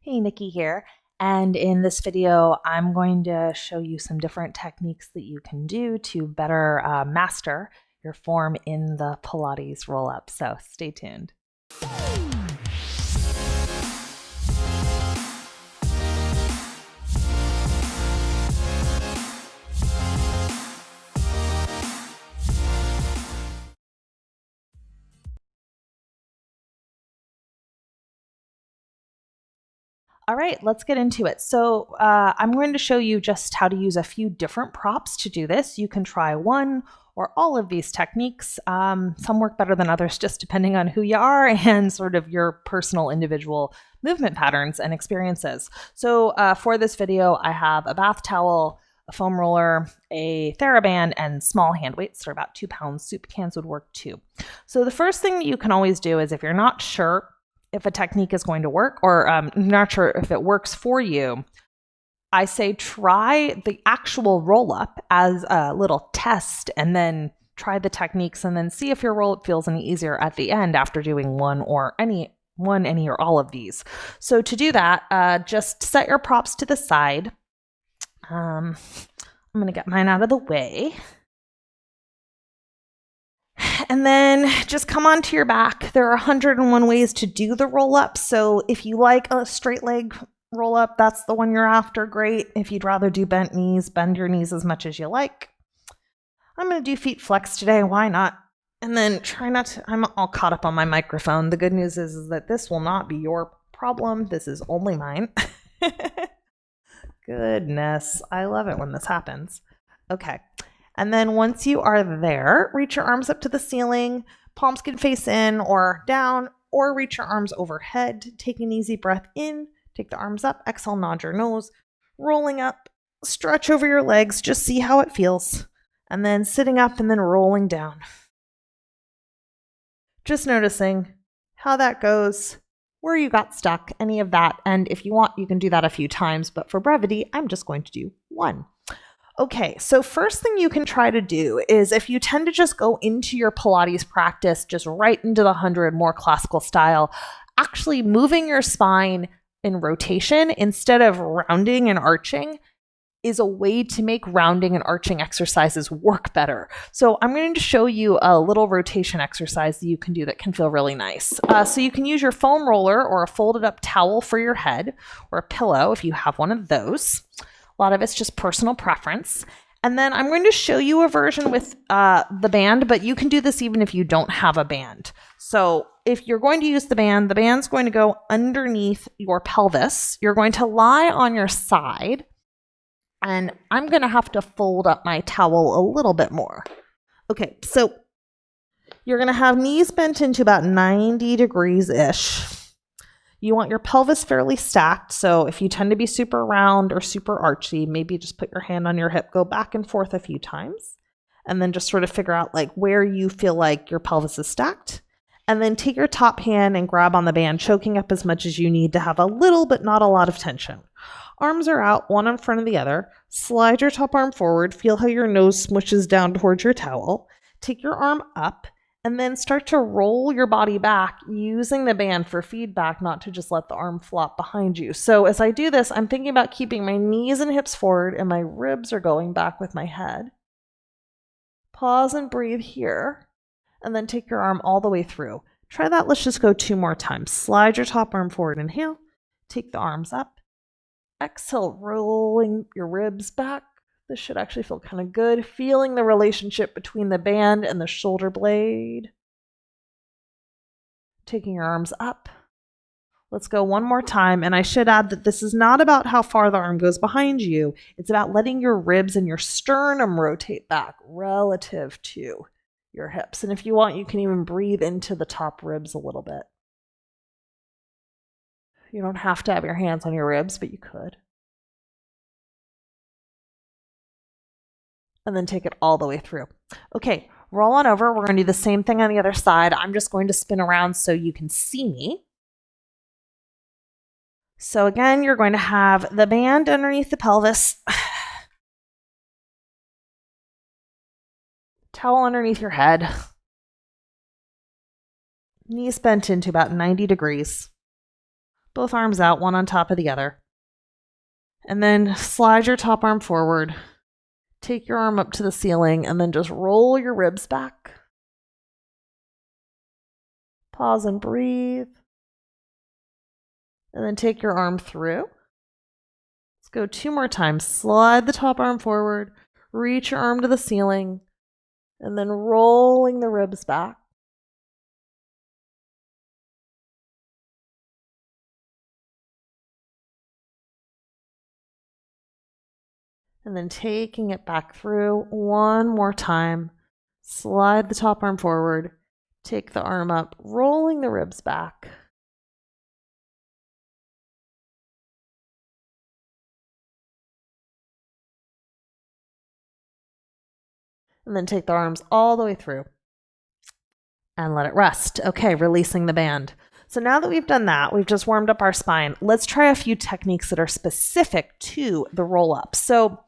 Hey, Nikki here. And in this video, I'm going to show you some different techniques that you can do to better master your form in the Pilates roll-up. So stay tuned. All right, let's get into it. So I'm going to show you just how to use a few different props to do this. You can try one or all of these techniques. Some work better than others, just depending on who you are and sort of your personal individual movement patterns and experiences. So for this video, I have a bath towel, a foam roller, a Theraband, and small hand weights. They're about 2 pounds. Soup cans would work too. So the first thing that you can always do is if you're not sure if a technique is going to work or not sure if it works for you, I say try the actual roll-up as a little test and then try the techniques and then see if your roll-up feels any easier at the end after doing one, any, or all of these. So to do that, just set your props to the side. I'm going to get mine out of the way. And then just come onto your back. There are 101 ways to do the roll-up. So if you like a straight leg roll-up, that's the one you're after, great. If you'd rather do bent knees, bend your knees as much as you like. I'm going to do feet flex today. Why not? And then try not to, I'm all caught up on my microphone. The good news is that this will not be your problem. This is only mine. Goodness, I love it when this happens. Okay. And then once you are there, reach your arms up to the ceiling, palms can face in or down, or reach your arms overhead. Take an easy breath in, take the arms up, exhale, nod your nose, rolling up, stretch over your legs, just see how it feels. And then sitting up and then rolling down. Just noticing how that goes, where you got stuck, any of that. And if you want, you can do that a few times, but for brevity, I'm just going to do one. Okay, so first thing you can try to do is if you tend to just go into your Pilates practice, just right into the 100, more classical style, actually moving your spine in rotation instead of rounding and arching is a way to make rounding and arching exercises work better. So I'm going to show you a little rotation exercise that you can do that can feel really nice. So you can use your foam roller or a folded up towel for your head or a pillow if you have one of those. A lot of it's just personal preference. And then I'm going to show you a version with the band, but you can do this even if you don't have a band. So if you're going to use the band's going to go underneath your pelvis. You're going to lie on your side, and I'm going to have to fold up my towel a little bit more. Okay, so you're going to have knees bent into about 90 degrees-ish. You want your pelvis fairly stacked, so if you tend to be super round or super archy, maybe just put your hand on your hip, go back and forth a few times, and then just sort of figure out like where you feel like your pelvis is stacked. And then take your top hand and grab on the band, choking up as much as you need to have a little but not a lot of tension. Arms are out, one in front of the other. Slide your top arm forward, feel how your nose smushes down towards your towel. Take your arm up, and then start to roll your body back using the band for feedback, not to just let the arm flop behind you. So as I do this, I'm thinking about keeping my knees and hips forward and my ribs are going back with my head. Pause and breathe here, and then take your arm all the way through. Try that. Let's just go 2 more times. Slide your top arm forward, inhale, take the arms up. Exhale, rolling your ribs back. This should actually feel kind of good. Feeling the relationship between the band and the shoulder blade. Taking your arms up. Let's go one more time. And I should add that this is not about how far the arm goes behind you. It's about letting your ribs and your sternum rotate back relative to your hips. And if you want, you can even breathe into the top ribs a little bit. You don't have to have your hands on your ribs, but you could. And then take it all the way through. Okay, roll on over. We're going to do the same thing on the other side. I'm just going to spin around so you can see me. So again, you're going to have the band underneath the pelvis. Towel underneath your head. Knees bent into about 90 degrees. Both arms out, one on top of the other. And then slide your top arm forward. Take your arm up to the ceiling and then just roll your ribs back. Pause and breathe. And then take your arm through. Let's go 2 more times. Slide the top arm forward. Reach your arm to the ceiling. And then rolling the ribs back. And then taking it back through 1 more time. Slide the top arm forward. Take the arm up, rolling the ribs back. And then take the arms all the way through and let it rest. Okay, releasing the band. So now that we've done that, we've just warmed up our spine. Let's try a few techniques that are specific to the roll up. So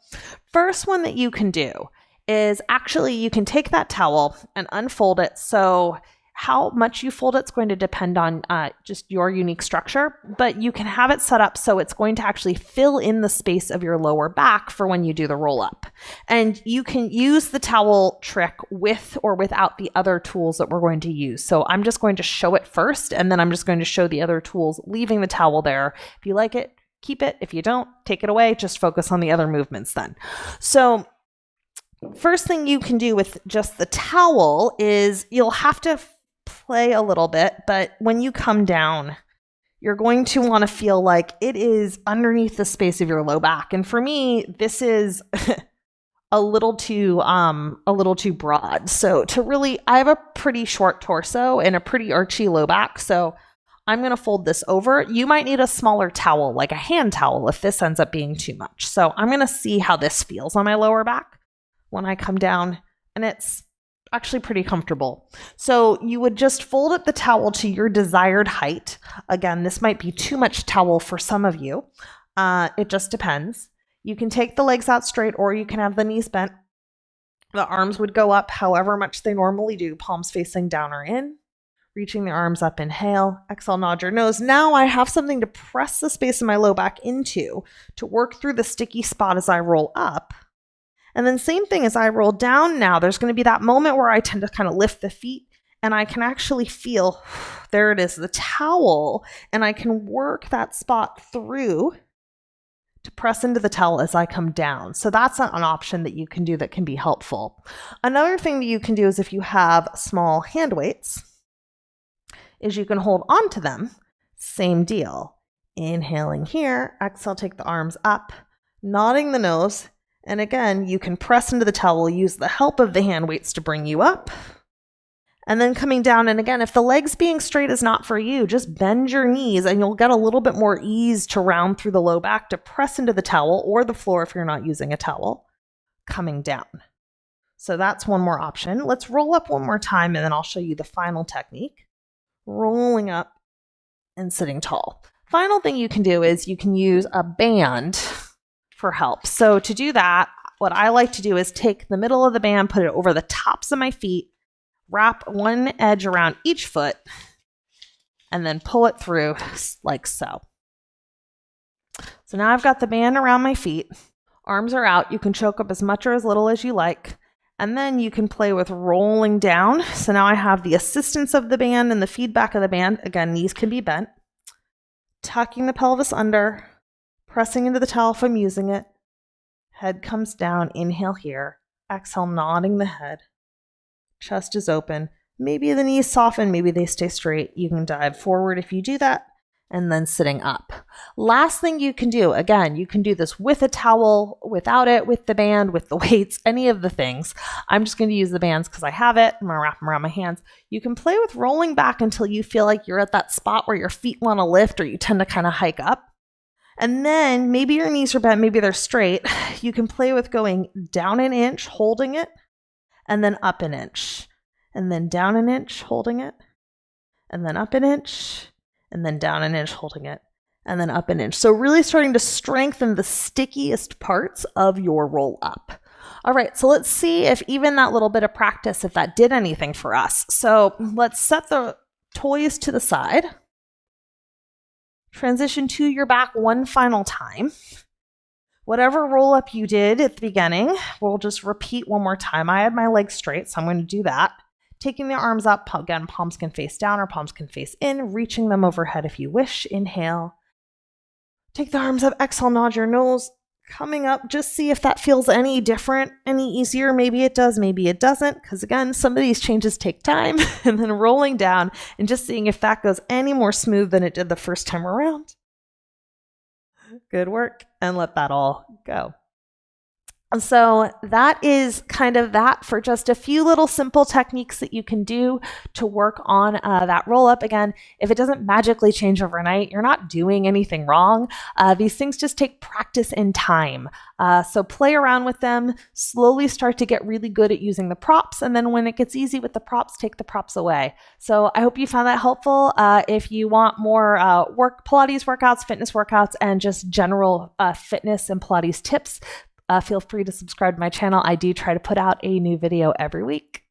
first one that you can do is actually you can take that towel and unfold it. So how much you fold it's going to depend on just your unique structure, but you can have it set up so it's going to actually fill in the space of your lower back for when you do the roll up. And you can use the towel trick with or without the other tools that we're going to use. So I'm just going to show it first, and then I'm just going to show the other tools, leaving the towel there. If you like it, keep it. If you don't, take it away. Just focus on the other movements then. So first thing you can do with just the towel is you'll have to play a little bit, but when you come down, you're going to want to feel like it is underneath the space of your low back. And for me, this is a little too broad. So I have a pretty short torso and a pretty archy low back. So I'm going to fold this over. You might need a smaller towel, like a hand towel, if this ends up being too much. So I'm going to see how this feels on my lower back when I come down, and it's actually pretty comfortable. So you would just fold up the towel to your desired height. Again, this might be too much towel for some of you. It just depends. You can take the legs out straight, or you can have the knees bent. The arms would go up however much they normally do, palms facing down or in. Reaching the arms up, inhale. Exhale, nod your nose. Now I have something to press the space of my low back into to work through the sticky spot as I roll up. And then same thing as I roll down now, there's going to be that moment where I tend to kind of lift the feet, and I can actually feel, there it is, the towel, and I can work that spot through to press into the towel as I come down. So that's an option that you can do that can be helpful. Another thing that you can do is if you have small hand weights, is you can hold on to them. Same deal. Inhaling here, exhale, take the arms up, nodding the nose. And again, you can press into the towel, use the help of the hand weights to bring you up. And then coming down, and again, if the legs being straight is not for you, just bend your knees and you'll get a little bit more ease to round through the low back to press into the towel or the floor if you're not using a towel, coming down. So that's one more option. Let's roll up one more time, and then I'll show you the final technique. Rolling up and sitting tall. Final thing you can do is you can use a band for help. So to do that, what I like to do is take the middle of the band, put it over the tops of my feet, wrap one edge around each foot, and then pull it through like so. So now I've got the band around my feet. Arms are out. You can choke up as much or as little as you like. And then you can play with rolling down. So now I have the assistance of the band and the feedback of the band. Again, knees can be bent. Tucking the pelvis under. Pressing into the towel if I'm using it. Head comes down, inhale here. Exhale, nodding the head. Chest is open. Maybe the knees soften, maybe they stay straight. You can dive forward if you do that, and then sitting up. Last thing you can do, again, you can do this with a towel, without it, with the band, with the weights, any of the things. I'm just going to use the bands because I have it. I'm going to wrap them around my hands. You can play with rolling back until you feel like you're at that spot where your feet want to lift or you tend to kind of hike up. And then maybe your knees are bent, maybe they're straight. You can play with going down an inch, holding it, and then up an inch. And then down an inch, holding it, and then up an inch, and then down an inch, holding it, and then up an inch. So really starting to strengthen the stickiest parts of your roll up. All right, so let's see if even that little bit of practice, if that did anything for us. So let's set the toys to the side. Transition to your back one final time. Whatever roll up you did at the beginning, we'll just repeat one more time. I had my legs straight, so I'm going to do that. Taking the arms up, again, palms can face down or palms can face in, reaching them overhead if you wish. Inhale. Take the arms up, exhale, nod your nose. Coming up, just see if that feels any different, any easier. Maybe it does, maybe it doesn't, because again, some of these changes take time. And then rolling down and just seeing if that goes any more smooth than it did the first time around. Good work, and let that all go. So that is kind of that for just a few little simple techniques that you can do to work on that roll up. Again, if it doesn't magically change overnight, you're not doing anything wrong. These things just take practice and time. So play around with them, slowly start to get really good at using the props. And then when it gets easy with the props, take the props away. So I hope you found that helpful. If you want more Pilates workouts, fitness workouts, and just general fitness and Pilates tips, feel free to subscribe to my channel. I do try to put out a new video every week.